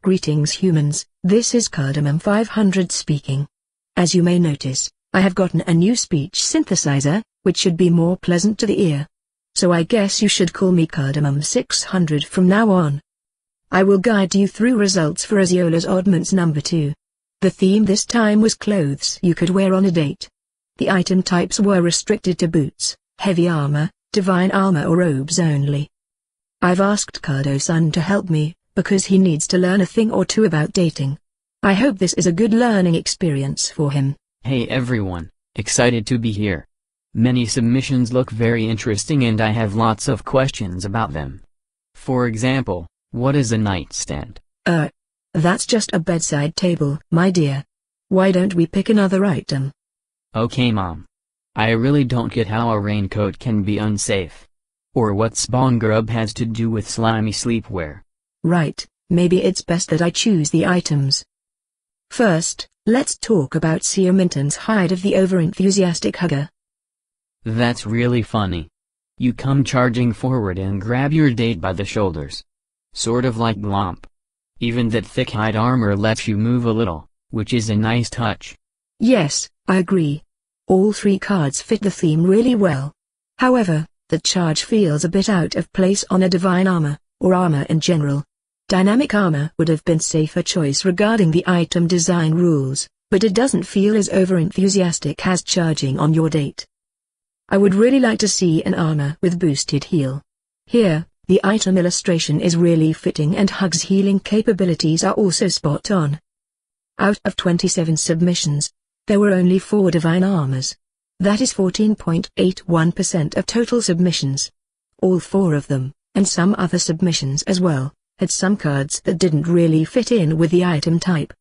Greetings humans, this is Cardamom 500 speaking. As you may notice, I have gotten a new speech synthesizer, which should be more pleasant to the ear. So I guess you should call me Cardamom 600 from now on. I will guide you through results for Azeola's Oddments number 2. The theme this time was clothes you could wear on a date. The item types were restricted to boots, heavy armor, divine armor or robes only. I've asked Cardo-san to help me, because he needs to learn a thing or two about dating. I hope this is a good learning experience for him. Hey everyone, excited to be here. Many submissions look very interesting and I have lots of questions about them. For example, what is a nightstand? That's just a bedside table, my dear. Why don't we pick another item? Okay mom. I really don't get how a raincoat can be unsafe. Or what spawn grub has to do with slimy sleepwear. Right, maybe it's best that I choose the items. First, let's talk about Sir Minton's hide of the overenthusiastic hugger. That's really funny. You come charging forward and grab your date by the shoulders. Sort of like Glomp. Even that thick hide armor lets you move a little, which is a nice touch. Yes, I agree. All three cards fit the theme really well. However, the charge feels a bit out of place on a divine armor, or armor in general. Dynamic armor would have been safer choice regarding the item design rules, but it doesn't feel as overenthusiastic as charging on your date. I would really like to see an armor with boosted heal. Here, the item illustration is really fitting and Hug's healing capabilities are also spot on. Out of 27 submissions, there were only 4 divine armors. That is 14.81% of total submissions. All 4 of them, and some other submissions as well, had some cards that didn't really fit in with the item type.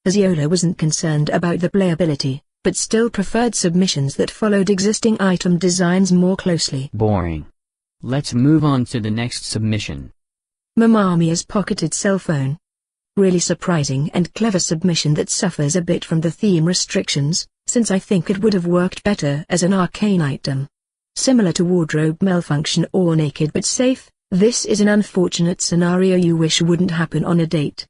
Azeola wasn't concerned about the playability, but still preferred submissions that followed existing item designs more closely. Boring. Let's move on to the next submission. Mamamia's pocketed cell phone. Really surprising and clever submission that suffers a bit from the theme restrictions, since I think it would have worked better as an arcane item. Similar to wardrobe malfunction or naked but safe, this is an unfortunate scenario you wish wouldn't happen on a date.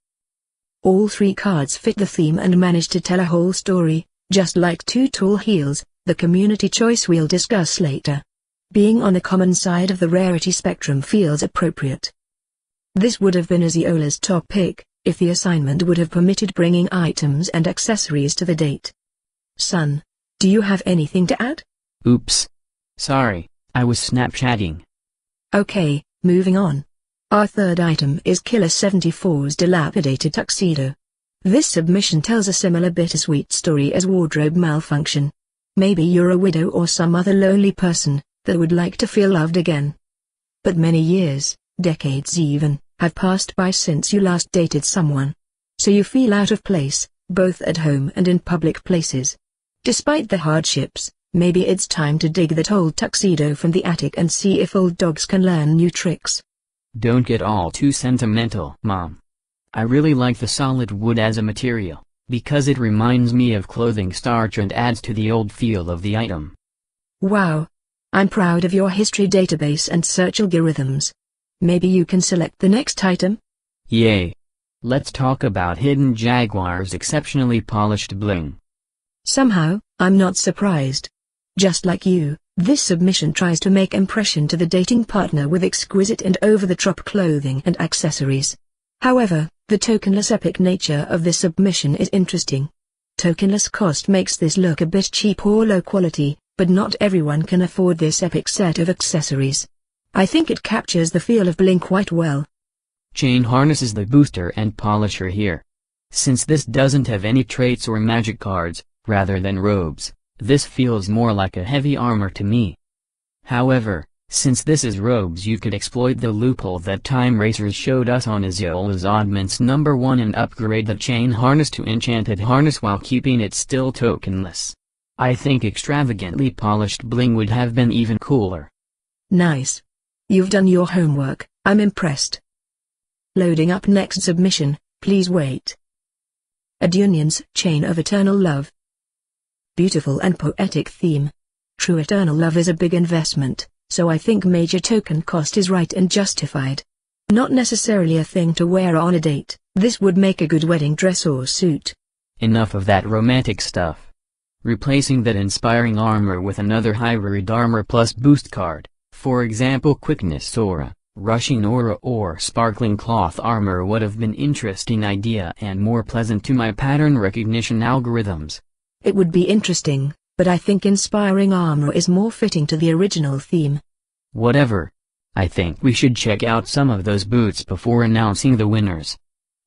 All 3 cards fit the theme and manage to tell a whole story, just like 2 tall heels, the community choice we'll discuss later. Being on the common side of the rarity spectrum feels appropriate. This would have been Azeola's top pick, if the assignment would have permitted bringing items and accessories to the date. Son, do you have anything to add? Oops. Sorry, I was Snapchatting. Okay, moving on. Our third item is Killer 74's dilapidated tuxedo. This submission tells a similar bittersweet story as wardrobe malfunction. Maybe you're a widow or some other lonely person that would like to feel loved again. But many years, decades even, have passed by since you last dated someone. So you feel out of place, both at home and in public places. Despite the hardships, maybe it's time to dig that old tuxedo from the attic and see if old dogs can learn new tricks. Don't get all too sentimental, Mom. I really like the solid wood as a material, because it reminds me of clothing starch and adds to the old feel of the item. Wow. I'm proud of your history database and search algorithms. Maybe you can select the next item? Yay. Let's talk about Hidden Jaguar's exceptionally polished bling. Somehow, I'm not surprised. Just like you, this submission tries to make impression to the dating partner with exquisite and over-the-top clothing and accessories. However, the tokenless epic nature of this submission is interesting. Tokenless cost makes this look a bit cheap or low quality, but not everyone can afford this epic set of accessories. I think it captures the feel of bling quite well. Chain harness is the booster and polisher here. Since this doesn't have any traits or magic cards, rather than robes, this feels more like a heavy armor to me. However, since this is robes, you could exploit the loophole that Time Racers showed us on Azeola's Oddments number 1 and upgrade the chain harness to enchanted harness while keeping it still tokenless. I think extravagantly polished bling would have been even cooler. Nice. You've done your homework, I'm impressed. Loading up next submission, please wait. Adunion's Chain of Eternal Love. Beautiful and poetic theme. True eternal love is a big investment, so I think major token cost is right and justified. Not necessarily a thing to wear on a date, this would make a good wedding dress or suit. Enough of that romantic stuff. Replacing that inspiring armor with another hybrid armor plus boost card, for example quickness aura, rushing aura or sparkling cloth armor would have been interesting idea and more pleasant to my pattern recognition algorithms. It would be interesting, but I think inspiring armor is more fitting to the original theme. Whatever. I think we should check out some of those boots before announcing the winners.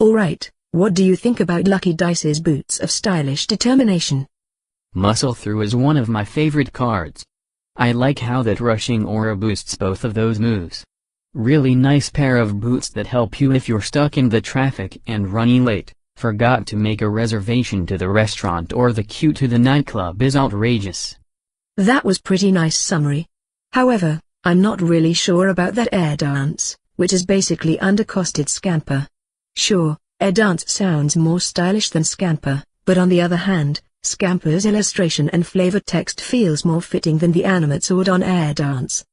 Alright, what do you think about Lucky Dice's Boots of Stylish Determination? Muscle Through is one of my favorite cards. I like how that rushing aura boosts both of those moves. Really nice pair of boots that help you if you're stuck in the traffic and running late, forgot to make a reservation to the restaurant or the queue to the nightclub is outrageous. That was pretty nice summary. However, I'm not really sure about that Air Dance, which is basically undercosted Scamper. Sure, Air Dance sounds more stylish than Scamper, but on the other hand, Scamper's illustration and flavor text feels more fitting than the animate sword on Air Dance.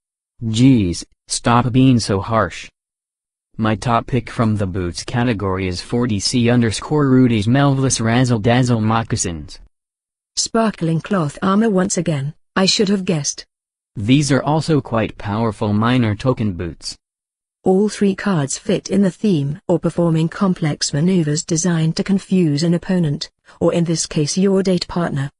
Geez, stop being so harsh. My top pick from the boots category is 40C_Rudy's Melvless Razzle Dazzle Moccasins. Sparkling cloth armor once again, I should have guessed. These are also quite powerful minor token boots. All three cards fit in the theme or performing complex maneuvers designed to confuse an opponent, or in this case your date partner.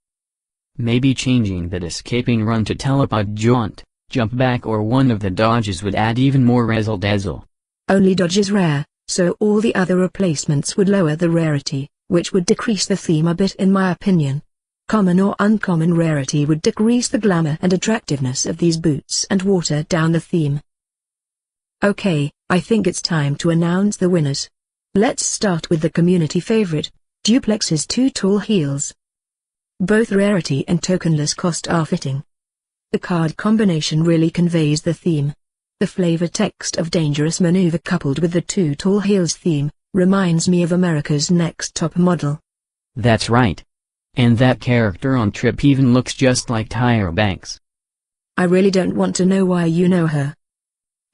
Maybe changing that escaping run to telepod jaunt, jump back or one of the dodges would add even more razzle dazzle. Only dodge is rare, so all the other replacements would lower the rarity, which would decrease the theme a bit in my opinion. Common or uncommon rarity would decrease the glamour and attractiveness of these boots and water down the theme. Okay, I think it's time to announce the winners. Let's start with the community favorite, Duplex's Two Tall Heels. Both rarity and tokenless cost are fitting. The card combination really conveys the theme. The flavor text of Dangerous Maneuver coupled with the Two Tall Heels theme, reminds me of America's Next Top Model. That's right. And that character on Trip even looks just like Tyra Banks. I really don't want to know why you know her.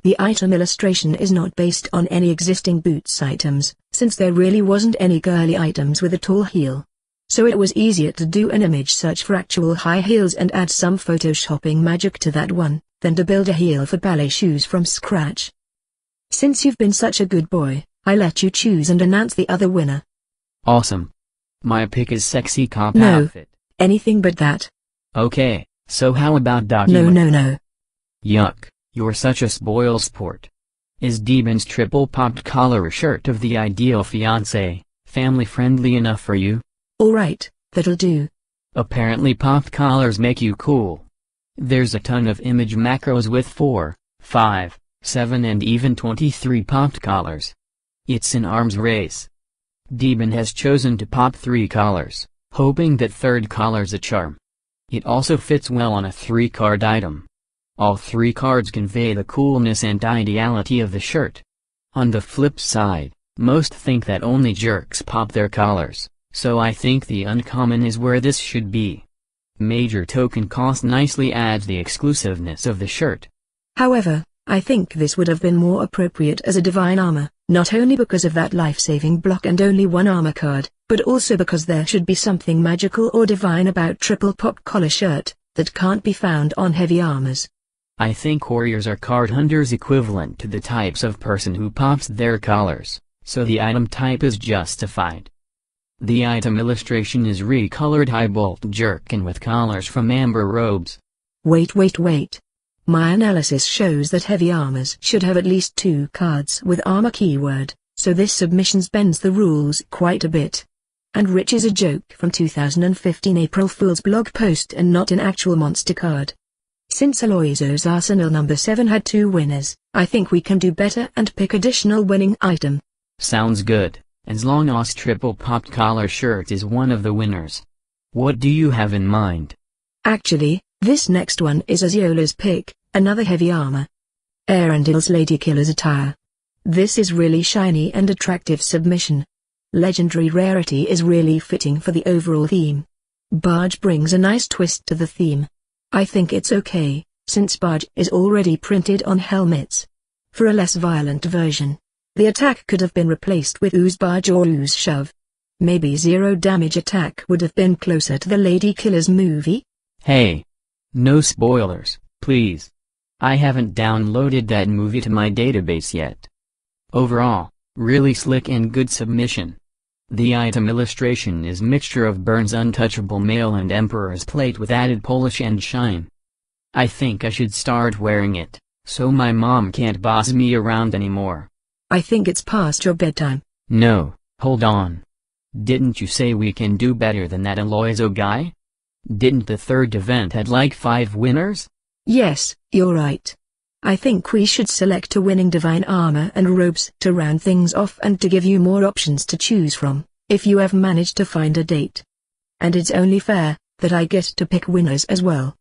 The item illustration is not based on any existing Boots items, since there really wasn't any girly items with a tall heel. So it was easier to do an image search for actual high heels and add some photoshopping magic to that one, than to build a heel for ballet shoes from scratch. Since you've been such a good boy, I let you choose and announce the other winner. Awesome. My pick is Sexy Cop No, Outfit. Anything but that. Okay, so how about document? No. Yuck, you're such a spoil sport. Is Demon's triple popped collar a shirt of the ideal fiancé, family friendly enough for you? Alright, that'll do. Apparently popped collars make you cool. There's a ton of image macros with 4, 5, 7 and even 23 popped collars. It's an arms race. Demon has chosen to pop 3 collars, hoping that third collar's a charm. It also fits well on a 3-card item. All 3 cards convey the coolness and ideality of the shirt. On the flip side, most think that only jerks pop their collars, so I think the uncommon is where this should be. Major token cost nicely adds the exclusiveness of the shirt. However, I think this would have been more appropriate as a divine armor, not only because of that life-saving block and only 1 armor card, but also because there should be something magical or divine about triple pop collar shirt, that can't be found on heavy armors. I think warriors are card hunters equivalent to the types of person who pops their collars, so the item type is justified. The item illustration is recolored high bolt jerkin with collars from amber robes. Wait. My analysis shows that heavy armors should have at least 2 cards with armor keyword, so this submission bends the rules quite a bit. And rich is a joke from 2015 April Fool's blog post and not an actual monster card. Since Aloyso's Arsenal number 7 had 2 winners, I think we can do better and pick additional winning item. Sounds good, as long as triple popped collar shirt is one of the winners. What do you have in mind? Actually, this next one is Aziola's pick, another heavy armor. Arundel's Lady Killer's attire. This is really shiny and attractive submission. Legendary rarity is really fitting for the overall theme. Barge brings a nice twist to the theme. I think it's okay, since Barge is already printed on helmets. For a less violent version, The attack could have been replaced with ooze barge or ooze shove. Maybe zero damage attack would have been closer to the Lady Killers movie? Hey! No spoilers, please. I haven't downloaded that movie to my database yet. Overall, really slick and good submission. The item illustration is mixture of Burns' untouchable mail and Emperor's plate with added polish and shine. I think I should start wearing it, so my mom can't boss me around anymore. I think it's past your bedtime. No, hold on. Didn't you say we can do better than that Aloizo guy? Didn't the third event had like 5 winners? Yes, you're right. I think we should select a winning divine armor and robes to round things off and to give you more options to choose from, if you have managed to find a date. And it's only fair that I get to pick winners as well.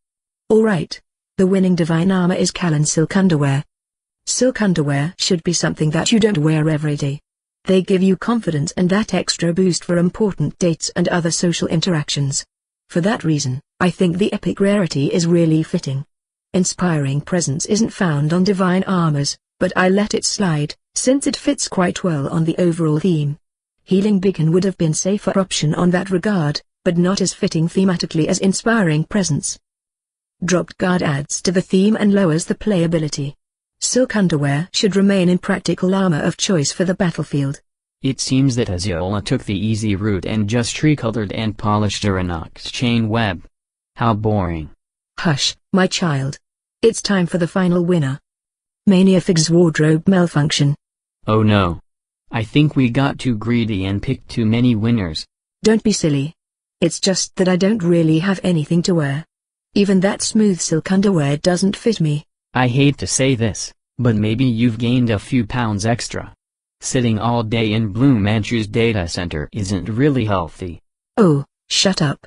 Alright. The winning divine armor is Callan silk underwear. Silk underwear should be something that you don't wear every day. They give you confidence and that extra boost for important dates and other social interactions. For that reason, I think the epic rarity is really fitting. Inspiring Presence isn't found on divine armors, but I let it slide, since it fits quite well on the overall theme. Healing Beacon would have been safer option on that regard, but not as fitting thematically as Inspiring Presence. Dropped guard adds to the theme and lowers the playability. Silk underwear should remain in practical armor of choice for the battlefield. It seems that Aziola took the easy route and just tricolored and polished Aranox chain web. How boring. Hush, my child. It's time for the final winner. Mania Fig's wardrobe malfunction. Oh no. I think we got too greedy and picked too many winners. Don't be silly. It's just that I don't really have anything to wear. Even that smooth silk underwear doesn't fit me. I hate to say this, but maybe you've gained a few pounds extra. Sitting all day in Blue Manchu's data center isn't really healthy. Oh, shut up.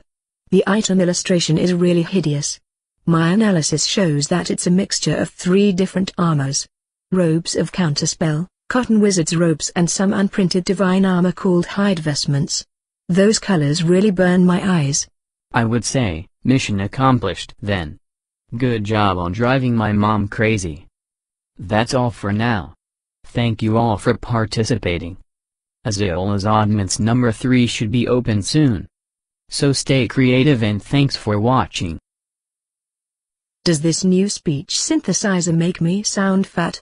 The item illustration is really hideous. My analysis shows that it's a mixture of 3 different armors. Robes of Counterspell, Cotton Wizard's robes and some unprinted divine armor called hide vestments. Those colors really burn my eyes. I would say, mission accomplished then. Good job on driving my mom crazy. That's all for now. Thank you all for participating. Aziola's Oddments number 3 should be open soon. So stay creative and thanks for watching. Does this new speech synthesizer make me sound fat?